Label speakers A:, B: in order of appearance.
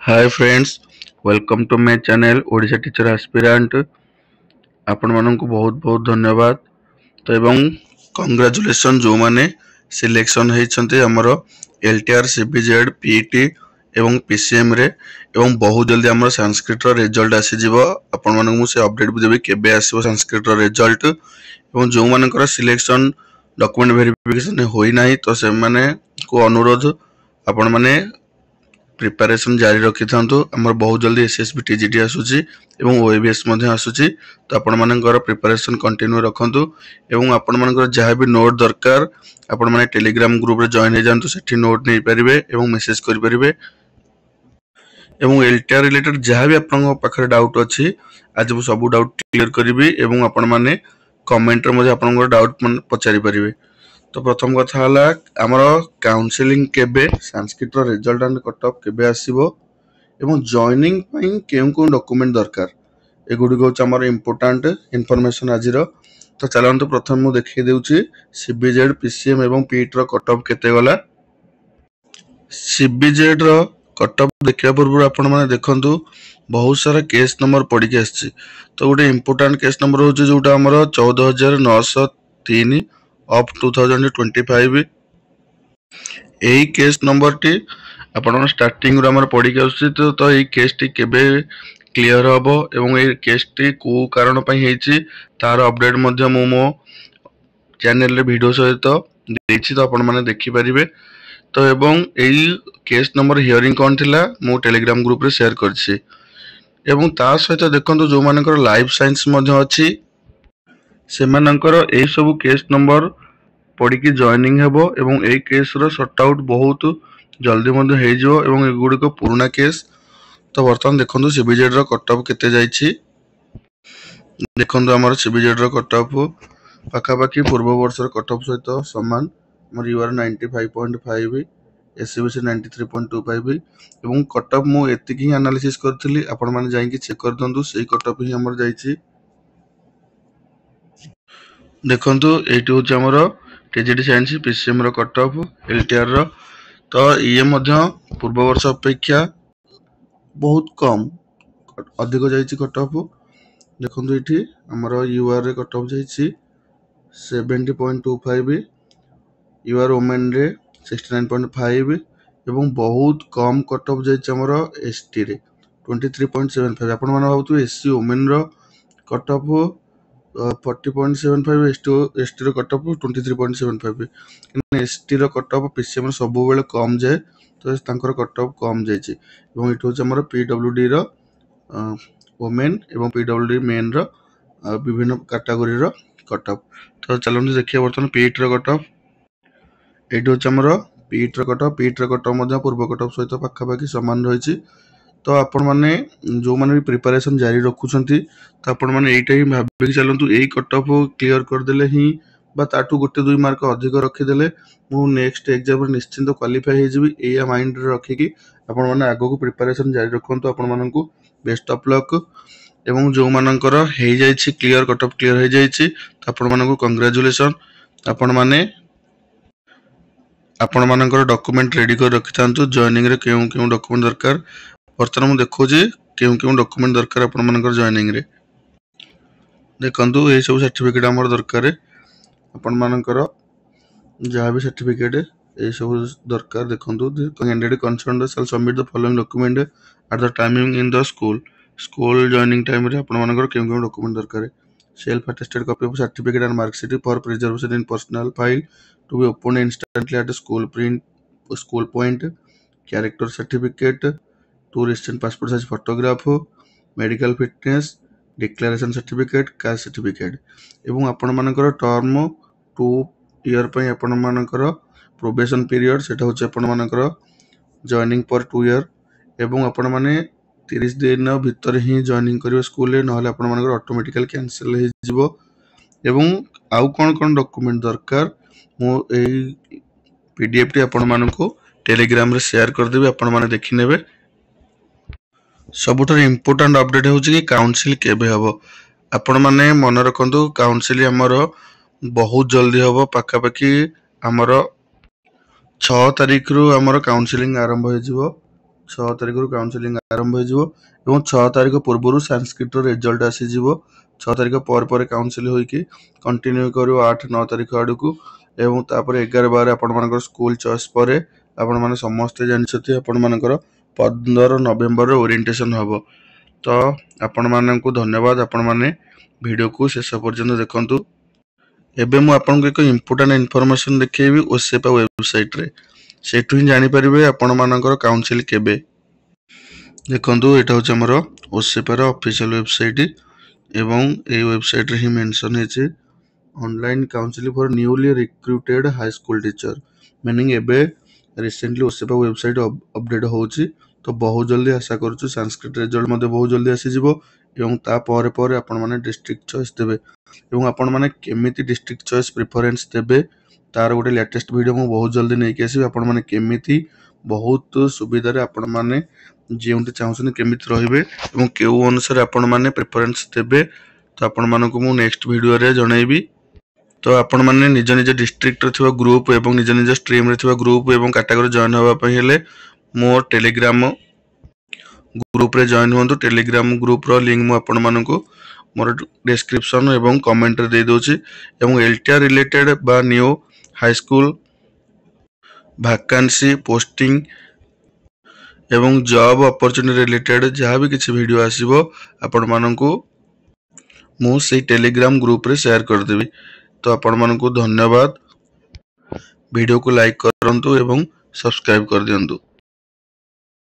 A: Hi friends, welcome to my channel Odisha teacher aspirant. आपण मानक बहुत बहुत धन्यवाद। तो एवं कंग्रेचुलेशन जो माने सिलेक्शन होइछन्ते हमर एलटीआर सीबीजेड पीईटी एवं पीसीएम रे एवं बहुत जल्दी हमर संस्कृत रो रिजल्ट आसी जिवो। आपण मानक मु से अपडेट देबी केबे आसीबो संस्कृत रो रिजल्ट एवं जो मानकर सिलेक्शन डॉक्यूमेंट वेरिफिकेशन होई नाही तो से माने को अनुरोध आपण माने प्रिपरेशन जारी रखि थांतु। हमर बहुत जल्दी एसएसबी टीजीटी आसुची एवं ओएबीएस मध्ये आसुची, तो आपण मानकर प्रिपरेशन कंटिन्यू रखंतु एवं आपण मानकर जहां भी नोट दरकार आपण माने टेलीग्राम ग्रुप रे जॉइन हे जानतु, सेठी नोट नै परिबे एवं मेसेज करि परिबे एवं एलटीआर रिलेटेड जहां भी आपन पाखरे डाउट अछि आज मु सब डाउट क्लियर करिबी एवं आपण माने कमेंट रे मध्ये आपन डाउट मन पचारि परिबे। तो प्रथम कथा हला हमर काउंसलिंग केबे संस्कृत रो रिजल्ट एंड कट ऑफ केबे आसीबो एवं जॉइनिंग पई केउ डॉक्यूमेंट दरकार एगुडी को हमर इंपोर्टेंट इंफॉर्मेशन आजिर। तो चलंतु प्रथम मु देखि देउची सीबीजेड पीसीएम एवं पीईटी रो कट ऑफ केते गला। सीबीजेड रो कट ऑफ देखिया पूर्व आपण माने देखंतु बहुत सारा केस नंबर पड़ी के आछि। तो गोटे इंपोर्टेंट केस नंबर होची जोटा हमर 14903 of 2025 AE case number T आपण स्टार्टिंग रो हमर पड़ी के आछि। तो एई केस टी केबे क्लियर हबो एवं एई केस टी को कारण पई हेची तार अपडेट मध्ये मो चैनल रे वीडियो सहित देछि, तो आपण माने देखि परिबे। तो एवं एई केस नंबर हियरिंग कोन थिला मो टेलीग्राम ग्रुप रे शेयर करछि एवं ता सहित देखंतु जो मानकर लाइफ साइंस मध्ये अछि से मानकर एई सब केस नंबर पड़ी की जॉइनिंग हेबो एवं एई केस रो सॉर्ट आउट बहुत जल्दी मध्ये हे जिवो एवं एगुडी को पुराना केस। तो वर्तमान देखंतु सीबीजेड रो कट ऑफ केते जाईछि। देखंतु हमर सीबीजेड रो कट ऑफ पाखा पाखी पूर्व वर्ष रो कट ऑफ सहित समान। हमर यूआर 95.5 एससीबीसी 93.25 एवं कट ऑफ मु एति की एनालिसिस करथिली, आपण माने जाई की चेक कर दंतु सेही कट ऑफ ही हमर जाईछि। देखंतु एटी होछ हमर टीजीटी साइंस पीसीएम रो कट ऑफ एलटीआर रो। तो ये मध्य पूर्व वर्ष अपेक्षा बहुत कम अधिक जाईछि कट ऑफ। देखंतु एठी हमर यूआर रे कट ऑफ जाईछि 70.25, यूआर वुमेन रे 69.5 एवं बहुत कम कट ऑफ जाईछि हमर एसटी रे 23.75। आपण माने भाबतु एससी वुमेन रो कट ऑफ 40.75, एसटी रो कट ऑफ 23.75 एसटी रो कट ऑफ पीसीएम सब बेले कम जाए, तो तांकर कट ऑफ कम जाईछि एवं इट होछ हमर पीडब्ल्यूडी रो वुमेन एवं पीडब्ल्यूडी मेन रो विभिन्न कैटेगरी रो कट ऑफ। तो चलନ୍ତୁ देखिए वर्तमान पीईटी रो कट ऑफ एटी होछ हमर पीईटी रो कट ऑफ मध्ये पूर्व कट ऑफ सहित पाखा पाखी समान रहिछि। तो आपण माने जो माने भी प्रिपरेशन जारी रखुछंती तो आपण माने एटा ही भाबि चलंतु एई कट ऑफ क्लियर कर देले ही बा ताटू गोटे 2 मार्क अधिक रखि देले मु नेक्स्ट एग्जाम रे निश्चिंत क्वालीफाई हे जिवि ए माइंड रे रखि की आपण माने आगो को प्रिपरेशन जारी रखंतु। आपण माननकु बेस्ट ऑफ लक एवं जो मानकर हे जाईछि क्लियर कट ऑफ क्लियर हे जाईछि तो आपण माननकु कांग्रेचुलेशन। आपण मानकर डॉक्यूमेंट रेडी कर रखि थांतु। जॉइनिंग रे केउ डॉक्यूमेंट दरकार वर्तमान मु देखोजी केउ डॉक्यूमेंट दरकार आपण मानकर जॉइनिंग रे। देखंतु ए सब सर्टिफिकेट हमर दरकार आपण मानकर जहां भी सर्टिफिकेट ए सब दरकार। देखंतु candidate concern shall submit the following document at the timing in the school joining time रे आपण मानकर केउ डॉक्यूमेंट दरकार। Self attested copy of certificate and marksheet for preservation in personal file to be open instantly at school point, character certificate, 2 recent passport size photograph, medical fitness declaration certificate, caste certificate एवं आपण मानकर term 2 year पई आपण मानकर probation period सेटा होचे आपण मानकर जॉइनिंग पर 2 ईयर एवं आपण माने 30 दिन भीतर ही जॉइनिंग करियो स्कूल रे, नहले आपण मानकर ऑटोमेटिकली कैंसिल हे जिवो। एवं आउ कोन डॉक्यूमेंट दरकार मो एई पीडीएफ टी आपण मानको टेलीग्राम रे शेयर कर देबे, आपण माने देखि नेबे। सबुठार इंपोर्टेंट अपडेट होची कि काउंसिल केबे हबो आपण माने मन रखंतु। काउंसिल हमर बहुत जल्दी हबो, पाखा पाखी हमर 6 तारिख रु हमर काउंसिलिंग आरंभ हो जिवो 6 तारिखରୁ କାଉନସେଲିଂ ଆରମ୍ଭ ହୋଇଯିବ ଏବଂ 6 ତାରିଖ ପୂର୍ବରୁ ସାଂସ୍କ୍ରିଟର ରେଜଲ୍ଟ ଆସିଯିବ। 6 ତାରିଖ ପରେ କାଉନସେଲିଂ ହୋଇକି କଣ୍ଟିନ୍ୟୁ କରିବ 8-9 ତାରିଖ ଆଡ଼କୁ ଏବଂ ତାପରେ 11-12 ଆପଣମାନଙ୍କର ସ୍କୁଲ ଚଏସ୍ ପରେ ଆପଣମାନେ ସମସ୍ତେ ଜାଣିଛନ୍ତି ଆପଣମାନଙ୍କର 15 ନଭେମ୍ବରରେ ଓରିଏଣ୍ଟେସନ୍ ହେବ। ତ ଆପଣମାନଙ୍କୁ ଧନ୍ୟବାଦ, ଆପଣମାନେ ଭିଡ଼ିଓକୁ ଶେଷ ପର୍ଯ୍ୟନ୍ତ ଦେଖନ୍ତୁ। ଏବେ ମୁଁ ଆପଣଙ୍କୁ ଏକ ଇମ୍ପୋର୍ଟାଣ୍ଟ ଇନଫର୍ମେସନ୍ ଦେଖେଇବି ଓସେପା ୱେବସାଇଟ୍ରେ। ସେଠୁ ହିଁ ଜାଣିପାରିବେ ଆପଣମାନଙ୍କର କାଉନସିଲ୍ କେବେ। ଦେଖନ୍ତୁ ଏଇଟା ହେଉଛି ଆମର ଓସେପାର ଅଫିସିଆଲ୍ ୱେବସାଇଟ୍ ଏବଂ ଏହି ୱେବସାଇଟ୍ରେ ହିଁ ମେନସନ୍ ହେଇଛି online counselling for newly recruited high school teacher. Meaning ଏବେ ରିସେଣ୍ଟଲି ଓସେପା ୱେବସାଇଟ୍ ଅପଡେଟ୍ ହେଉଛି। ତ ବହୁତ ଜଲ୍ଦି ଆଶା କରୁଛୁ ସାଂସ୍କ୍ରିଟ ରେଜଲ୍ଟ ମଧ୍ୟ ବହୁତ ଜଲ୍ଦି ଆସିଯିବ ଏବଂ ତାପରେ ଆପଣମାନେ ଡିଷ୍ଟ୍ରିକ୍ଟ ଚଏସ୍ ଦେବେ ଏବଂ ଆପଣମାନେ କେମିତି ଡିଷ୍ଟ୍ରିକ୍ଟ ଚଏସ୍ ପ୍ରିଫରେନ୍ସ ଦେବେ ତାର ଗୋଟେ ଲେଟେଷ୍ଟ ଭିଡ଼ିଓ ମୁଁ ବହୁତ ଜଲ୍ଦି ନେଇକି ଆସିବି। ଆପଣମାନେ କେମିତି ବହୁତ ସୁବିଧାରେ ଆପଣମାନେ ଯେଉଁଠି ଚାହୁଁଛନ୍ତି କେମିତି ରହିବେ ଏବଂ କେଉଁ ଅନୁସାରେ ଆପଣମାନେ ପ୍ରିଫରେନ୍ସ ଦେବେ ତ ଆପଣମାନଙ୍କୁ ମୁଁ ନେକ୍ସଟ ଭିଡ଼ିଓରେ ଜଣାଇବି। ତ ଆପଣମାନେ ନିଜ ନିଜ ଡିଷ୍ଟ୍ରିକ୍ଟରେ ଥିବା ଗ୍ରୁପ ଏବଂ ନିଜ ନିଜ ଷ୍ଟ୍ରିମ୍ରେ ଥିବା ଗ୍ରୁପ ଏବଂ କାଟାଗୋରୀ ଜଏନ୍ ହେବା ପାଇଁ ହେଲେ ମୋ ଟେଲିଗ୍ରାମ ଗ୍ରୁପରେ ଜଏନ୍ ହୁଅନ୍ତୁ। ଟେଲିଗ୍ରାମ ଗ୍ରୁପର ଲିଙ୍କ୍ ମୁଁ ଆପଣମାନଙ୍କୁ ମୋର ଡେସ୍କ୍ରିପସନ୍ ଏବଂ କମେଣ୍ଟରେ ଦେଇଦେଉଛି ଏବଂ ଏଲ୍ଟିଆର୍ ରିଲେଟେଡ୍ ବା ନ୍ୟୁ ହାଇସ୍କୁଲ ଭାକାନ୍ସି ପୋଷ୍ଟିଂ ଏବଂ ଜବ୍ ଅପରଚ୍ୟୁନିଟି ରିଲେଟେଡ୍ ଯାହା ବି କିଛି ଭିଡ଼ିଓ ଆସିବ ଆପଣମାନଙ୍କୁ ମୁଁ ସେଇ ଟେଲିଗ୍ରାମ ଗ୍ରୁପରେ ସେୟାର କରିଦେବି। ତ ଆପଣମାନଙ୍କୁ ଧନ୍ୟବାଦ, ଭିଡ଼ିଓକୁ ଲାଇକ୍ କରନ୍ତୁ ଏବଂ ସବସ୍କ୍ରାଇବ୍ କରିଦିଅନ୍ତୁ।